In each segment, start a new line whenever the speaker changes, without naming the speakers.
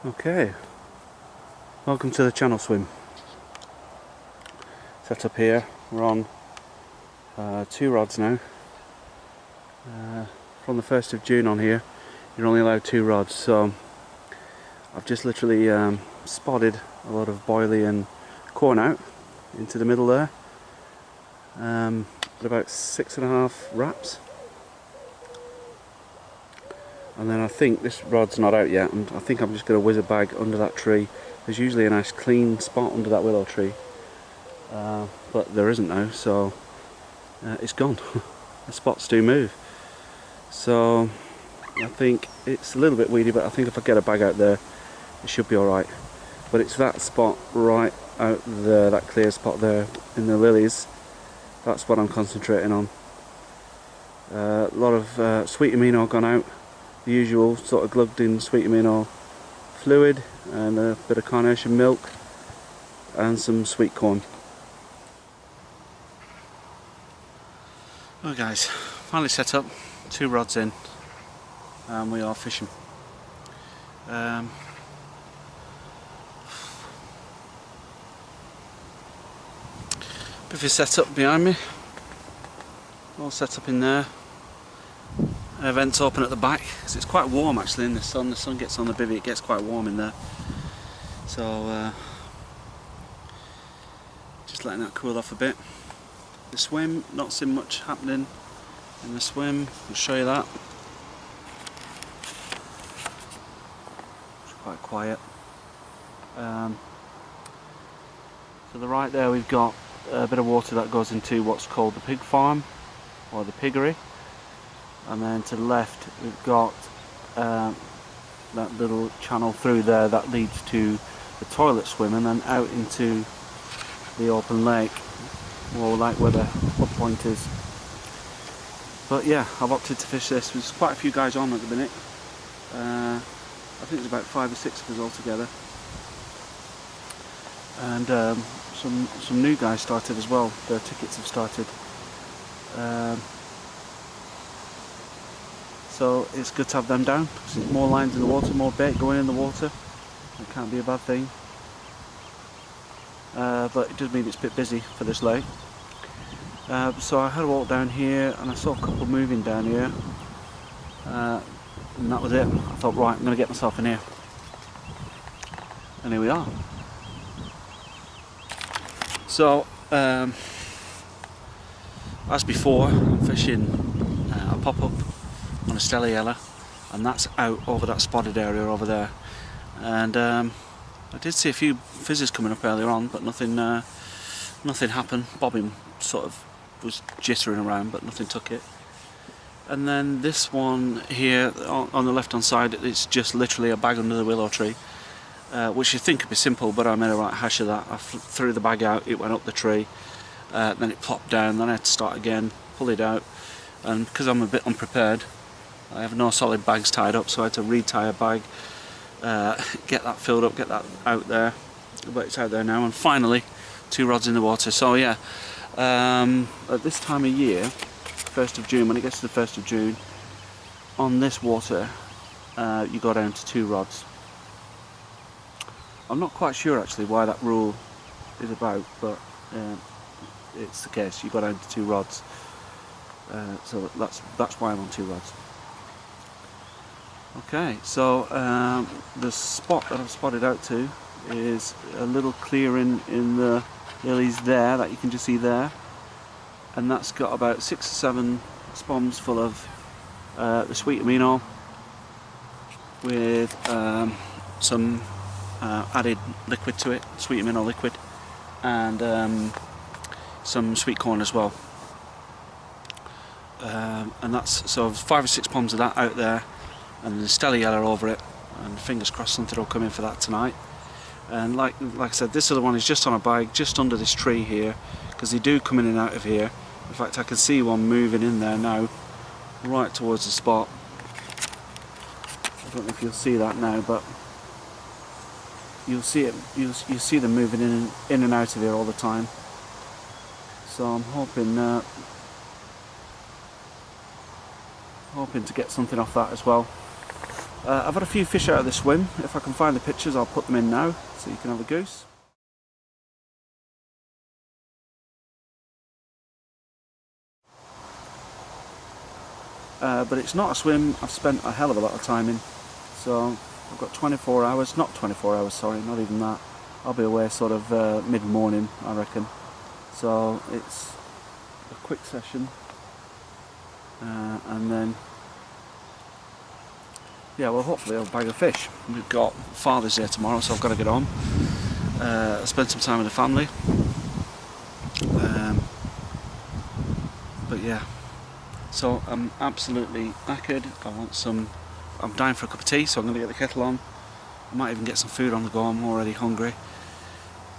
Okay, welcome to the channel swim. Set up here, we're on 2 rods now. From the 1st of June on here, you're only allowed 2 rods, so I've just literally spotted a lot of boilie and corn out into the middle there. At about 6.5 wraps. And then I think this rod's not out yet, and I think I'm just going to whiz a bag under that tree. There's usually a nice clean spot under that willow tree, but there isn't now, so it's gone. The spots do move. So I think it's a little bit weedy, but I think if I get a bag out there, it should be alright. But it's that spot right out there, that clear spot there in the lilies, that's what I'm concentrating on. A lot of sweet amino gone out. The usual sort of glugged in sweet amino fluid and a bit of carnation milk and some sweet corn. Well guys, finally set up, 2 rods in, and we are fishing. Bit of a setup behind me, all set up in there. Vents open at the back because it's quite warm actually in the sun. The sun gets on the bivvy, it gets quite warm in there. So just letting that cool off a bit. The swim, not seeing much happening in the swim. I'll show you that. It's quite quiet. To the right there we've got a bit of water that goes into what's called the pig farm or the piggery. And then to the left we've got that little channel through there that leads to the toilet swim and then out into the open lake, or like where the hook point is. But yeah, I've opted to fish this. There's quite a few guys on at the minute. I think there's about 5 or 6 of us altogether. And some new guys started as well. Their tickets have started. So it's good to have them down, because there's more lines in the water, more bait going in the water. It can't be a bad thing. But it does mean it's a bit busy for this lake. So I had a walk down here and I saw a couple moving down here. And that was it. I thought, right, I'm going to get myself in here. And here we are. So, as before, I'm fishing a pop-up on a Stella Yellow, and that's out over that spotted area over there. And I did see a few fizzes coming up earlier on, but nothing happened. Bobbing sort of was jittering around, but nothing took it. And then this one here on the left hand side, it's just literally a bag under the willow tree, which you think would be simple, but I made a right hash of that. I threw the bag out, it went up the tree, then it plopped down, then I had to start again, pull it out, and because I'm a bit unprepared, I have no solid bags tied up, so I had to re-tie a bag, get that filled up, get that out there, but it's out there now, and finally 2 rods in the water. So yeah, at this time of year, 1st of June, when it gets to the 1st of June, on this water you go down to 2 rods. I'm not quite sure actually why that rule is about, but it's the case, you go down to 2 rods. So that's why I'm on 2 rods. Okay, so the spot that I've spotted out to is a little clearing in the lilies there that you can just see there, and that's got about 6 or 7 spoms full of the sweet amino with some added liquid to it, sweet amino liquid, and some sweet corn as well. And that's so 5 or 6 poms of that out there, and the Stella Yellow over it, and fingers crossed something will come in for that tonight. And like I said, this other one is just on a bag just under this tree here, because they do come in and out of here. In fact, I can see one moving in there now, right towards the spot. I don't know if you'll see that now, but you'll see it. You see them moving in and out of here all the time. So I'm hoping to get something off that as well. I've had a few fish out of the swim. If I can find the pictures, I'll put them in now so you can have a goose. But it's not a swim I've spent a hell of a lot of time in. So I've got 24 hours, not 24 hours, sorry, not even that. I'll be away sort of mid-morning, I reckon. So it's a quick session. And then, yeah, well, hopefully I'll bag a fish. We've got Father's Day tomorrow, so I've got to get on. Spend some time with the family. But yeah, so I'm absolutely knackered. I'm dying for a cup of tea, so I'm going to get the kettle on. I might even get some food on the go. I'm already hungry.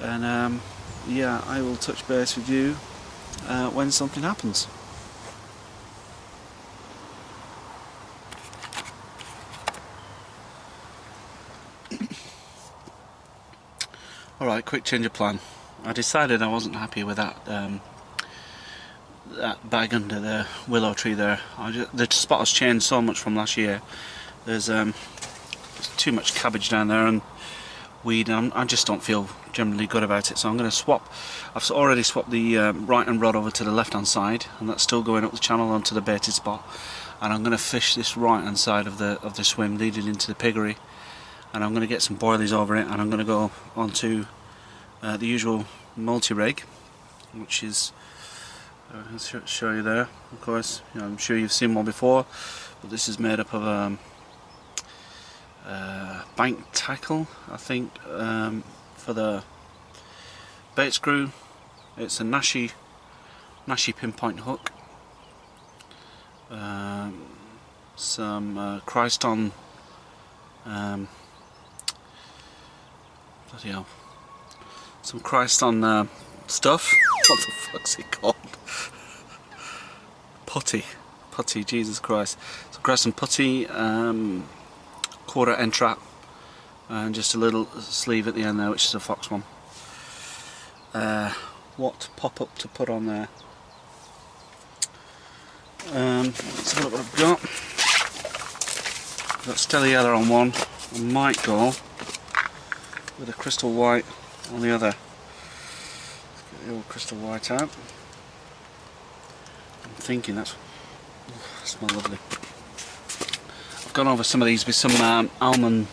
And yeah, I will touch base with you when something happens. Alright, quick change of plan. I decided I wasn't happy with that that bag under the willow tree there. The spot has changed so much from last year. There's too much cabbage down there and weed, and I just don't feel generally good about it, so I'm going to swap. I've already swapped the right hand rod over to the left hand side, and that's still going up the channel onto the baited spot, and I'm going to fish this right hand side of the swim leading into the piggery, and I'm going to get some boilies over it, and I'm going to go onto the usual multi-rig, which is I'll show you there. Of course, you know, I'm sure you've seen one before, but this is made up of bank tackle, I think, for the bait screw. It's a Nashi pinpoint hook, some Christ on bloody hell, some Christ on stuff. What the fuck's it called? Putty, Jesus Christ. So Christ and putty, quarter end trap, and just a little sleeve at the end there, which is a fox one. What pop up to put on there? Let's have a look what I've got. I've got Stella Yellow on one. I might go with a crystal white on the other. Let's get the old crystal white out. I'm thinking that smells lovely. I've gone over some of these with some almond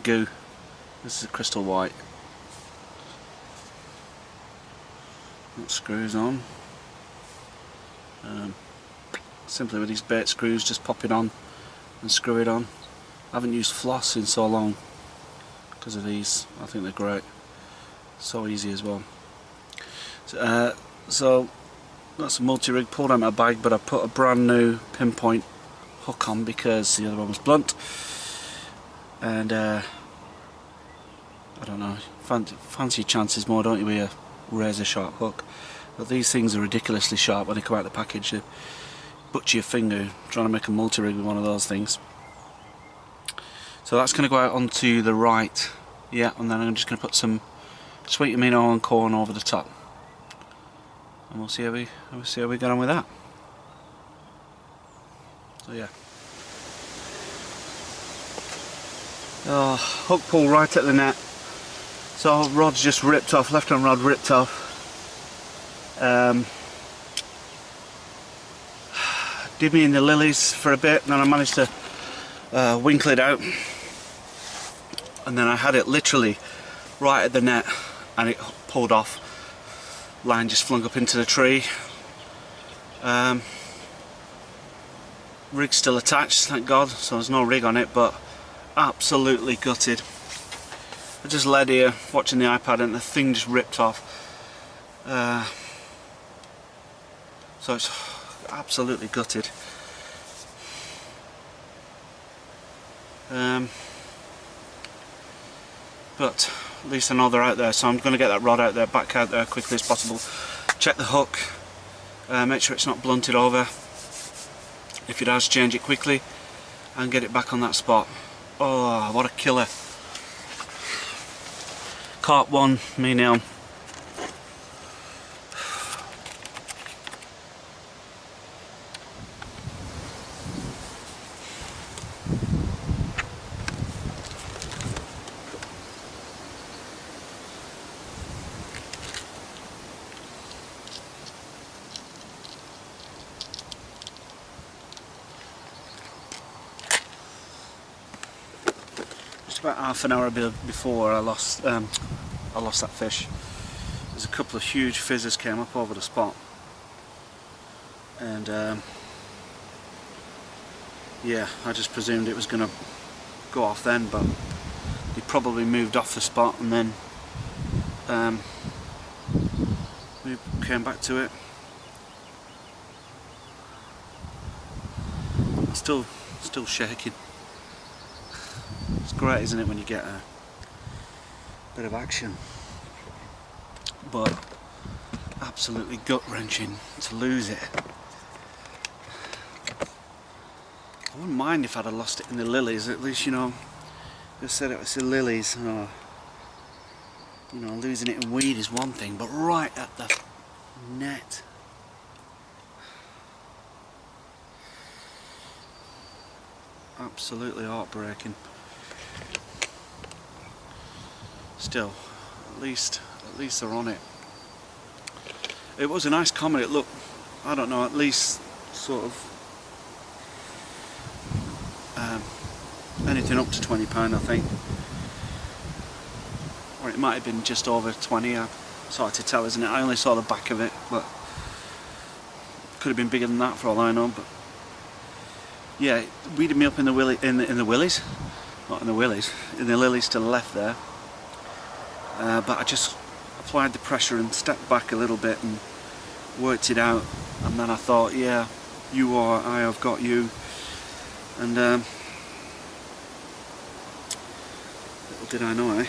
goo. This is a crystal white. That screws on. Simply with these bait screws, just pop it on and screw it on. I haven't used floss in so long because of these. I think they're great. So easy as well. So that's a multi-rig pulled out of my bag, but I put a brand new pinpoint hook on because the other one was blunt, and I don't know, fancy chances more, don't you, with a razor sharp hook, but these things are ridiculously sharp when they come out of the package. You butcher your finger trying to make a multi-rig with one of those things. So that's going to go out onto the right, yeah, and then I'm just going to put some sweet amino and corn over the top, and we'll see how we get on with that. So yeah. Oh, hook pull right at the net. So rod's just ripped off, left hand rod ripped off. Did me in the lilies for a bit, and then I managed to winkle it out. And then I had it literally right at the net, and it pulled off. Line just flung up into the tree. Rig's still attached, thank God, so there's no rig on it, but absolutely gutted. I just led here watching the iPad and the thing just ripped off. So it's absolutely gutted. But at least I know they're out there, so I'm going to get that rod out there, back out there quickly as possible. Check the hook, make sure it's not blunted over. If it has, change it quickly and get it back on that spot. Oh, what a killer. Carp 1, me now. just about half an hour before I lost that fish. There's a couple of huge fizzes came up over the spot, and yeah, I just presumed it was going to go off then, but he probably moved off the spot and then we came back to it. I'm still shaking. It's great, isn't it, when you get a bit of action, but absolutely gut-wrenching to lose it. I wouldn't mind if I'd have lost it in the lilies. At least, you know, they said it was the lilies. Oh, you know, losing it in weed is one thing, but right at the net. Absolutely heartbreaking. Still, at least they're on it. It was a nice comet. It looked, I don't know, at least sort of anything up to £20, I think, or it might have been just over 20. It's hard to tell, isn't it? I only saw the back of it, but it could have been bigger than that for all I know. But yeah, it weeded me up in the willies, not in the willies, in the lilies to the left there. But I just applied the pressure and stepped back a little bit and worked it out, and then I thought, yeah, you are, I have got you. And little did I know, eh?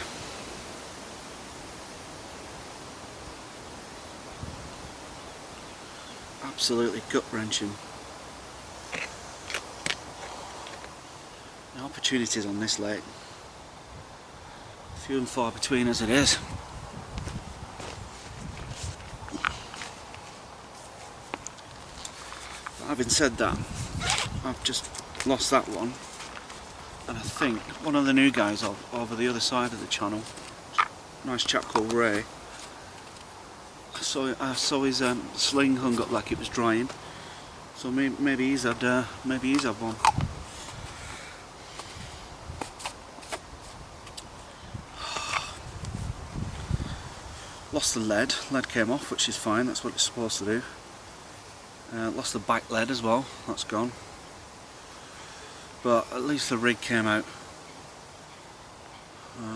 Absolutely gut-wrenching. The opportunities on this lake, few and far between as it is. But having said that, I've just lost that one, and I think one of the new guys over the other side of the channel, nice chap called Ray, I saw his sling hung up like it was drying, so maybe he's had one. Lost the lead came off, which is fine, that's what it's supposed to do. Lost the back lead as well, that's gone. But at least the rig came out.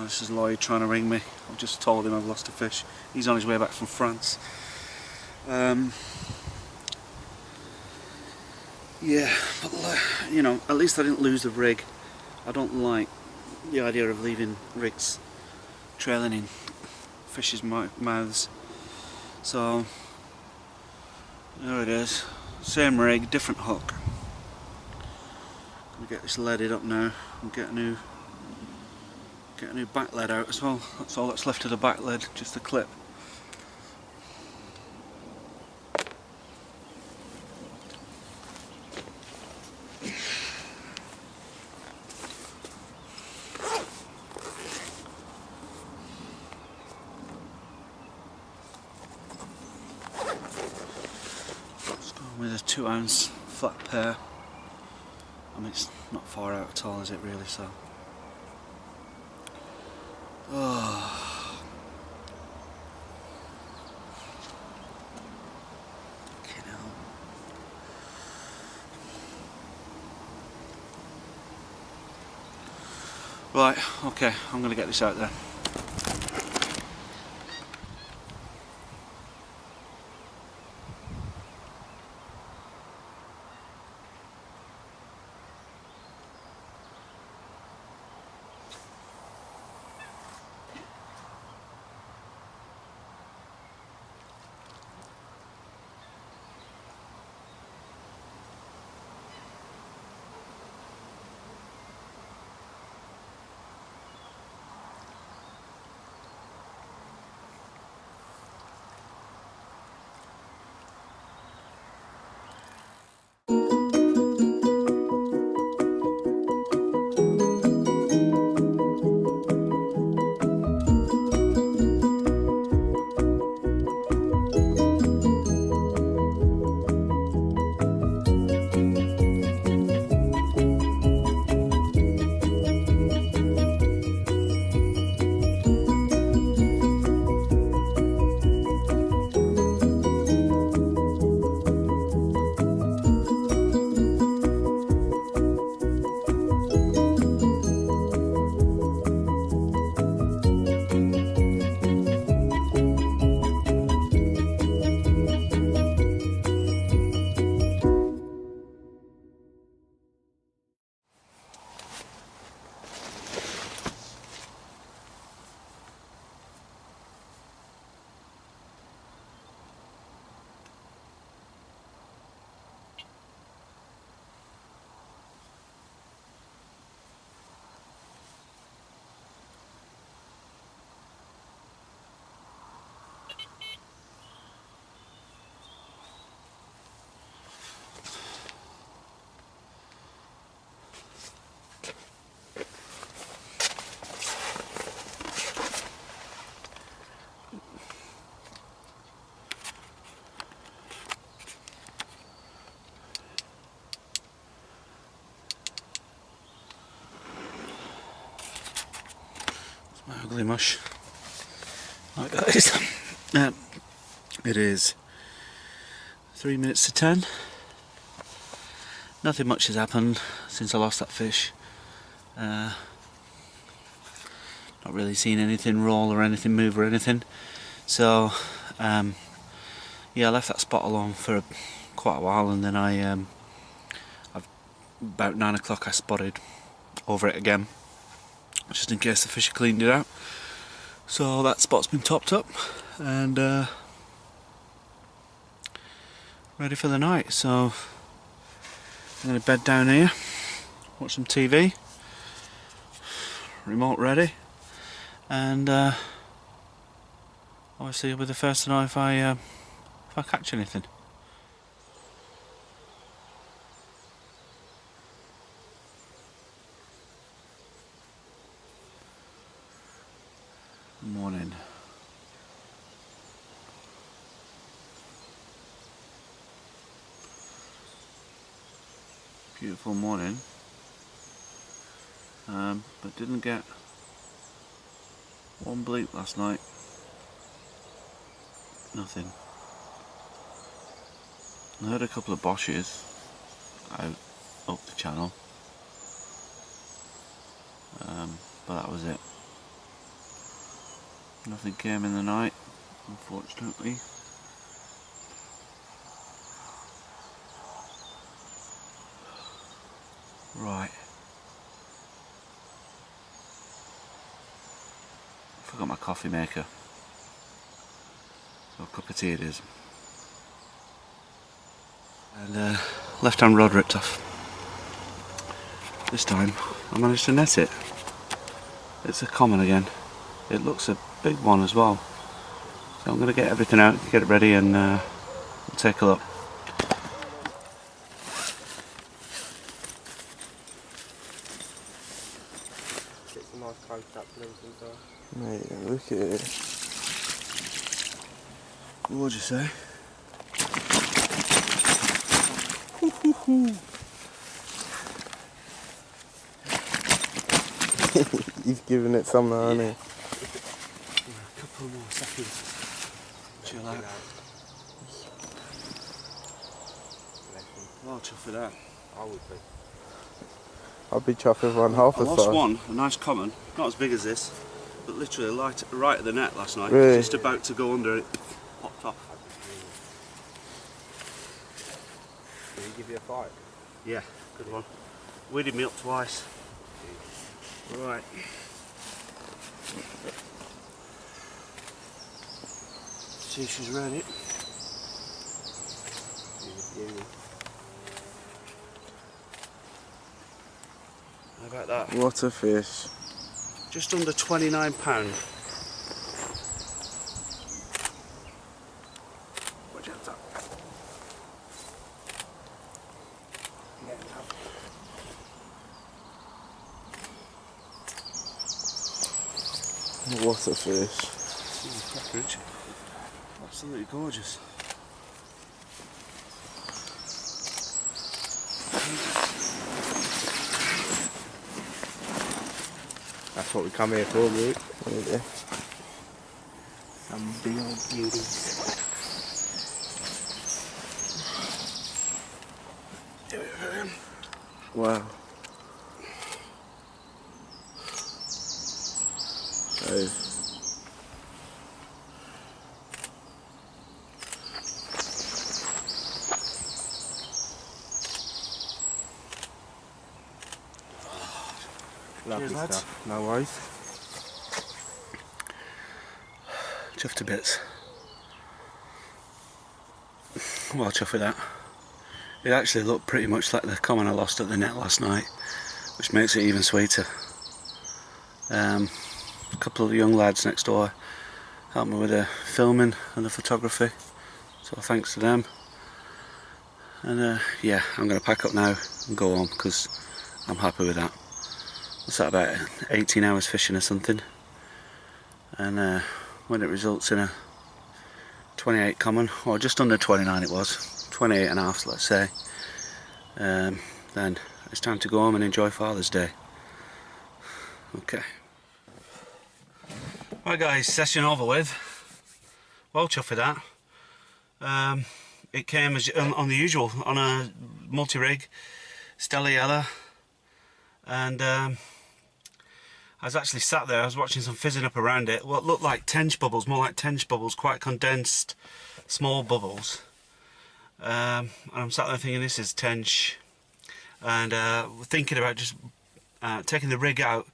This is Lloyd trying to ring me. I've just told him I've lost a fish. He's on his way back from France. Yeah, but you know, at least I didn't lose the rig. I don't like the idea of leaving rigs trailing in fish's mouths. So there it is. Same rig, different hook. Gonna get this leaded up now and get a new back lead out as well. That's all that's left of the back lead, just the clip. Let's go with a 2-ounce flat pair. I mean, it's not far out at all, is it really? So. Oh. Fucking hell. Right, okay, I'm going to get this out there. my ugly mush. Right guys, it is 3 minutes to 10. Nothing much has happened since I lost that fish. Not really seen anything roll or anything move or anything. So yeah, I left that spot alone for quite a while, and then about 9 o'clock I spotted over it again, just in case the fish had cleaned it out. So that spot's been topped up and ready for the night. So I'm going to bed down here, watch some TV, remote ready, and obviously you'll be the first to know if I catch anything. Morning. Beautiful morning, but didn't get one bleep last night. Nothing. I heard a couple of boshes out up the channel, but that was it. Nothing came in the night, unfortunately. Right. Forgot my coffee maker. So a cup of tea it is. And left hand rod ripped off. This time I managed to net it. It's a common again. It looks a big one as well. So I'm going to get everything out, get it ready, and we'll take a look.
Get some nice close-up glimpses there.
Mate, look at it.
What'd you say?
He's giving it some now, isn't he?
A couple more seconds. Chill out. I'll chuff it out.
I would be.
I'll be chuffing for half
I
a
lost
size.
one, a nice common, not as big as this, but literally right at the net last night.
Really?
Just about to go under it, popped off.
Did he give you a fight?
Yeah, good one. Weeded me up twice. Right. See if she's ready. How about that?
What a fish.
Just under £29. Watch out, that.
What a fish.
Cambridge. Absolutely gorgeous.
That's what we come here for, Luke.
Yeah.
Some big old beauties.
Wow. Oh.
Lovely
Cheers, lads.
stuff. No worries.
Chuffed to bits. Well, chuff with that. It actually looked pretty much like the common I lost at the net last night, which makes it even sweeter. A couple of young lads next door helped me with the filming and the photography, so thanks to them. And yeah, I'm going to pack up now and go home because I'm happy with that. What's that, about 18 hours fishing or something? And when it results in a 28 common, or just under 29 it was, 28 and a half let's say, then it's time to go home and enjoy Father's Day. Okay. Right guys, session over with. Well chuffed with that. It came as on the usual, on a multi-rig, Stella Yellow, and I was actually sat there, I was watching some fizzing up around it, what looked like tench bubbles, more like tench bubbles, quite condensed, small bubbles. And I'm sat there thinking this is tench, and thinking about just taking the rig out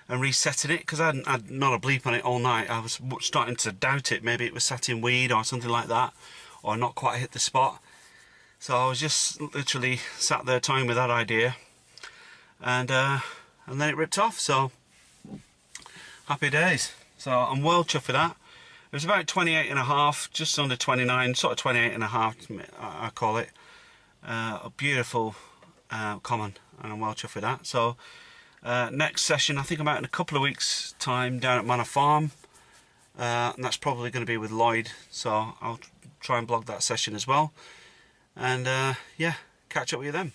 and resetting it, because I hadn't had not a bleep on it all night. I was starting to doubt it, maybe it was sat in weed or something like that, or not quite hit the spot. So I was just literally sat there toying with that idea, and then it ripped off, so happy days. So I'm well chuffed with that. It was about 28 and a half, just under 29, sort of 28 and a half I call it. A beautiful common, and I'm well chuffed with that. So next session, I think I'm out in a couple of weeks time down at Manor Farm, and that's probably going to be with Lloyd, so I'll try and blog that session as well, and yeah, catch up with you then.